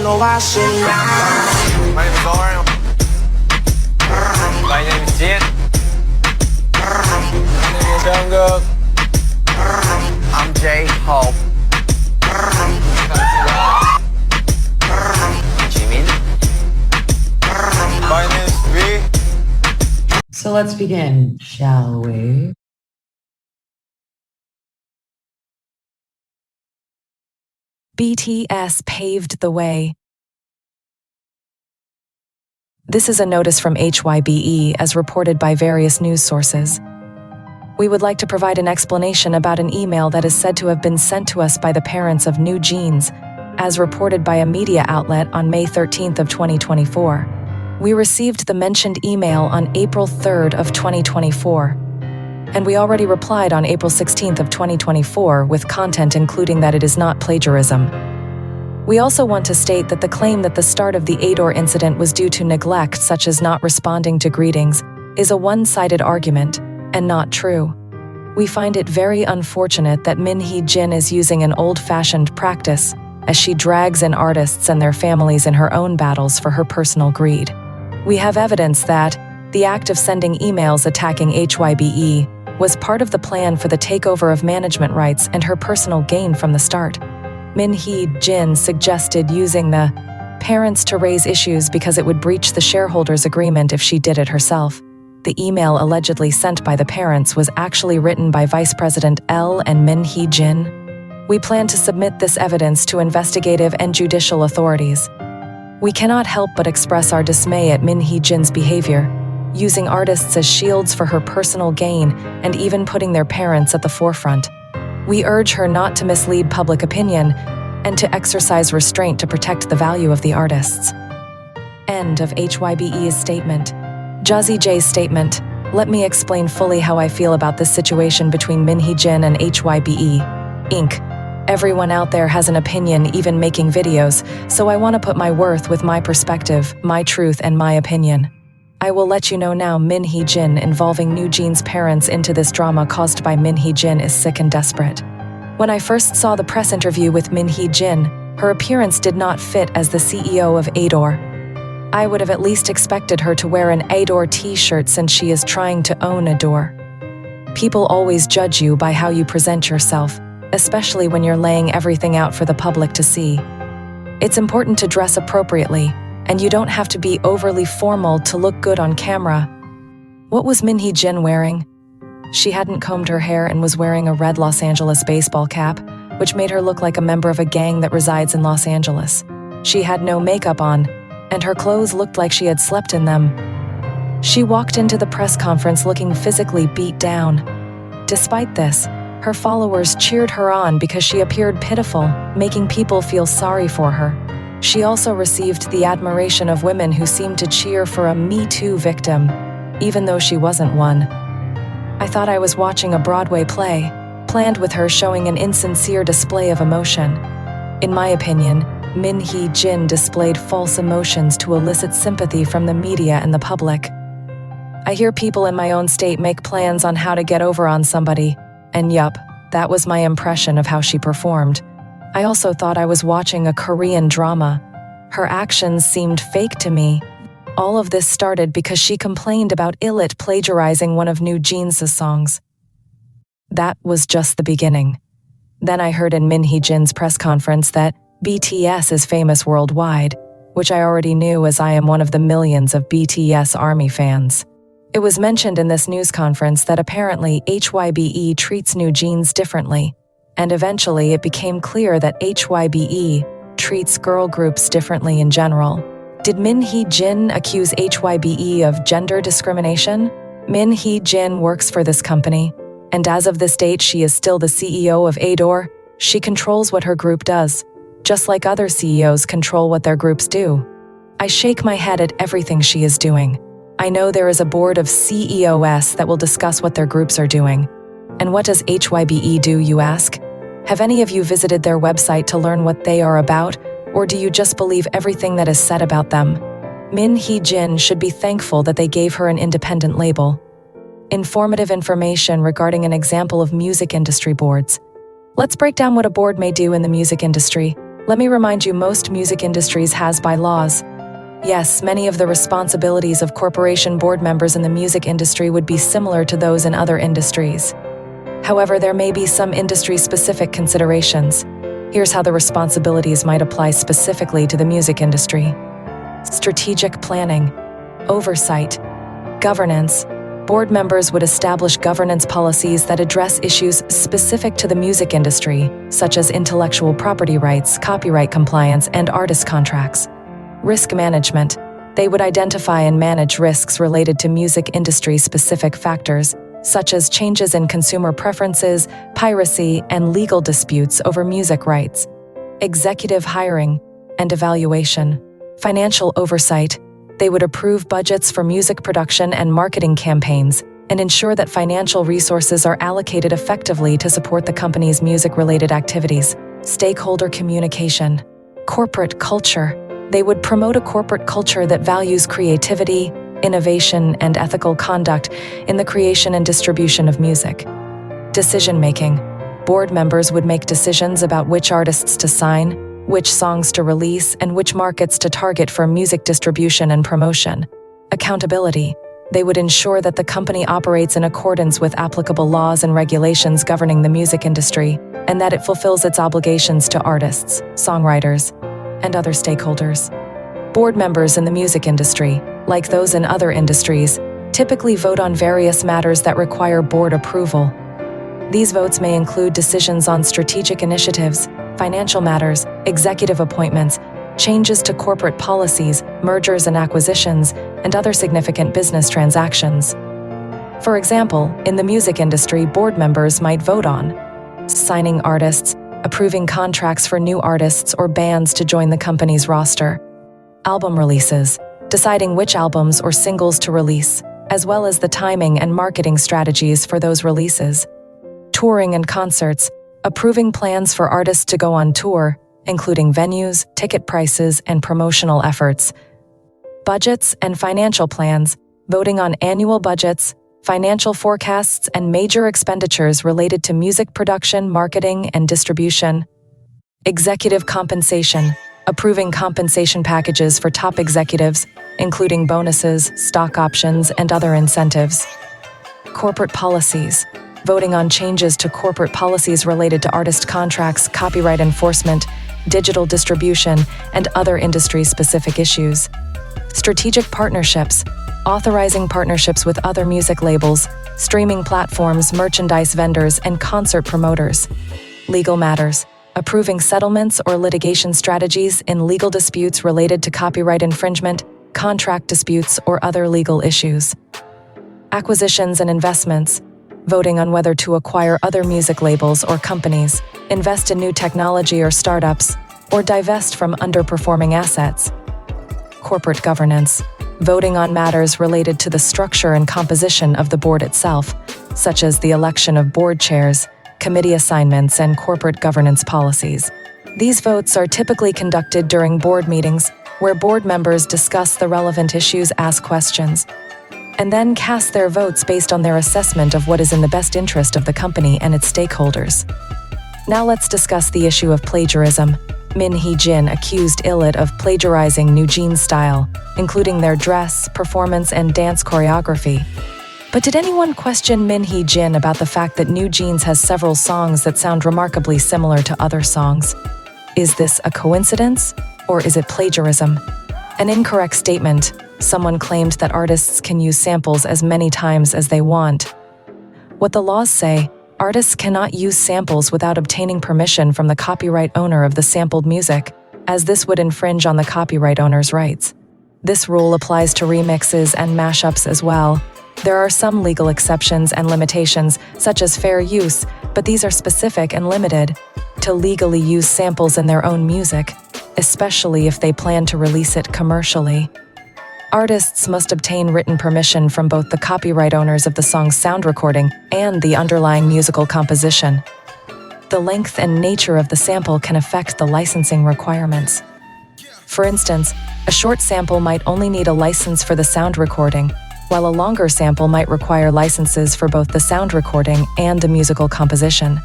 My name is Lauren. My name is Jin. My name is Jungkook. I'm J-Hope. Jimin. My name is V. So let's begin, shall we? BTS paved the way. This is a notice from Hybe, as reported by various news sources. We would like to provide an explanation about an email that is said to have been sent to us by the parents of NewJeans, as reported by a media outlet on May 13th of 2024. We received the mentioned email on April 3rd of 2024, and we already replied on April 16th of 2024 with content including that it is not plagiarism. We also want to state that the claim that the start of the Adore incident was due to neglect, such as not responding to greetings, is a one-sided argument and not true. We find it very unfortunate that Hee Jin is using an old-fashioned practice as she drags in artists and their families in her own battles for her personal greed. We have evidence that the act of sending emails attacking Hybe was part of the plan for the takeover of management rights and her personal gain from the start. Hee Jin suggested using the parents to raise issues because it would breach the shareholders' agreement if she did it herself. The email allegedly sent by the parents was actually written by Vice President L and Hee Jin. We plan to submit this evidence to investigative and judicial authorities. We cannot help but express our dismay at Hee Jin's behavior, using artists as shields for her personal gain and even putting their parents at the forefront. We urge her not to mislead public opinion and to exercise restraint to protect the value of the artists. End of Hybe's statement. DJazJae's statement. Let me explain fully how I feel about this situation between Hee Jin and Hybe Inc. Everyone out there has an opinion, even making videos, so I want to put my worth with my perspective, my truth, and my opinion. I will let you know now Hee Jin involving NewJeans' parents into this drama caused by Hee Jin is sick and desperate. When I first saw the press interview with Hee Jin, her appearance did not fit as the CEO of Adore. I would have at least expected her to wear an Adore t-shirt since she is trying to own Adore. People always judge you by how you present yourself, especially when you're laying everything out for the public to see. It's important to dress appropriately, and you don't have to be overly formal to look good on camera. What was Hee Jin wearing? She hadn't combed her hair and was wearing a red Los Angeles baseball cap, which made her look like a member of a gang that resides in Los Angeles. She had no makeup on, and her clothes looked like she had slept in them. She walked into the press conference looking physically beat down. Despite this, her followers cheered her on because she appeared pitiful, making people feel sorry for her. She also received the admiration of women who seemed to cheer for a Me Too victim, even though she wasn't one. I thought I was watching a Broadway play, planned with her showing an insincere display of emotion. In my opinion, Hee Jin displayed false emotions to elicit sympathy from the media and the public. I hear people in my own state make plans on how to get over on somebody, and yup, that was my impression of how she performed. I also thought I was watching a Korean drama. Her actions seemed fake to me. All of this started because she complained about Illit plagiarizing one of NewJeans' songs. That was just the beginning. Then I heard in Hee Jin's press conference that BTS is famous worldwide, which I already knew as I am one of the millions of BTS ARMY fans. It was mentioned in this news conference that apparently Hybe treats NewJeans differently, and eventually it became clear that Hybe treats girl groups differently in general. Did Hee Jin accuse Hybe of gender discrimination? Hee Jin works for this company, and as of this date she is still the CEO of Adore. She controls what her group does, just like other CEOs control what their groups do. I shake my head at everything she is doing. I know there is a board of CEOs that will discuss what their groups are doing. And what does Hybe do, you ask? Have any of you visited their website to learn what they are about, or do you just believe everything that is said about them? Hee Jin should be thankful that they gave her an independent label. Informative information regarding an example of music industry boards. Let's break down what a board may do in the music industry. Let me remind you, most music industries has by laws. Yes, many of the responsibilities of corporation board members in the music industry would be similar to those in other industries. However, there may be some industry-specific considerations. Here's how the responsibilities might apply specifically to the music industry. Strategic planning, oversight, governance. Board members would establish governance policies that address issues specific to the music industry, such as intellectual property rights, copyright compliance, and artist contracts. Risk management. They would identify and manage risks related to music industry-specific factors, such as changes in consumer preferences, piracy, and legal disputes over music rights. Executive hiring and evaluation. Financial oversight. They would approve budgets for music production and marketing campaigns and ensure that financial resources are allocated effectively to support the company's music-related activities. Stakeholder communication. Corporate culture. They would promote a corporate culture that values creativity, innovation, and ethical conduct in the creation and distribution of music. Decision-making. Board members would make decisions about which artists to sign, which songs to release, and which markets to target for music distribution and promotion. Accountability. They would ensure that the company operates in accordance with applicable laws and regulations governing the music industry, and that it fulfills its obligations to artists, songwriters, and other stakeholders. Board members in the music industry, like those in other industries, typically vote on various matters that require board approval. These votes may include decisions on strategic initiatives, financial matters, executive appointments, changes to corporate policies, mergers and acquisitions, and other significant business transactions. For example, in the music industry, board members might vote on signing artists, approving contracts for new artists or bands to join the company's roster, album releases, deciding which albums or singles to release, as well as the timing and marketing strategies for those releases, touring and concerts, approving plans for artists to go on tour, including venues, ticket prices, and promotional efforts, budgets and financial plans, voting on annual budgets, financial forecasts, and major expenditures related to music production, marketing, and distribution. Executive compensation, approving compensation packages for top executives, including bonuses, stock options, and other incentives. Corporate policies, voting on changes to corporate policies related to artist contracts, copyright enforcement, digital distribution, and other industry-specific issues. Strategic partnerships, authorizing partnerships with other music labels, streaming platforms, merchandise vendors, and concert promoters. Legal matters, approving settlements or litigation strategies in legal disputes related to copyright infringement, contract disputes, or other legal issues. Acquisitions and investments, voting on whether to acquire other music labels or companies, invest in new technology or startups, or divest from underperforming assets. Corporate governance, voting on matters related to the structure and composition of the board itself, such as the election of board chairs, committee assignments, and corporate governance policies. These votes are typically conducted during board meetings, where board members discuss the relevant issues, ask questions, and then cast their votes based on their assessment of what is in the best interest of the company and its stakeholders. Now let's discuss the issue of plagiarism. Hee Jin accused Illit of plagiarizing NewJeans' style, including their dress, performance, and dance choreography. But did anyone question Hee Jin about the fact that NewJeans has several songs that sound remarkably similar to other songs? Is this a coincidence, or is it plagiarism? An incorrect statement. Someone claimed that artists can use samples as many times as they want. What the laws say, artists cannot use samples without obtaining permission from the copyright owner of the sampled music, as this would infringe on the copyright owner's rights. This rule applies to remixes and mashups as well. There are some legal exceptions and limitations, such as fair use, but these are specific and limited to legally use samples in their own music, especially if they plan to release it commercially. Artists must obtain written permission from both the copyright owners of the song's sound recording and the underlying musical composition. The length and nature of the sample can affect the licensing requirements. For instance, a short sample might only need a license for the sound recording, while a longer sample might require licenses for both the sound recording and the musical composition.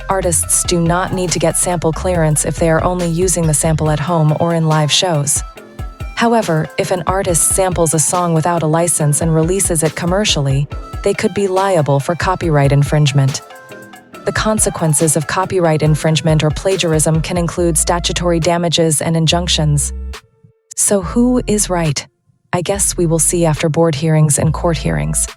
Artists do not need to get sample clearance if they are only using the sample at home or in live shows. However, if an artist samples a song without a license and releases it commercially, they could be liable for copyright infringement. The consequences of copyright infringement or plagiarism can include statutory damages and injunctions. So who is right? I guess we will see after board hearings and court hearings.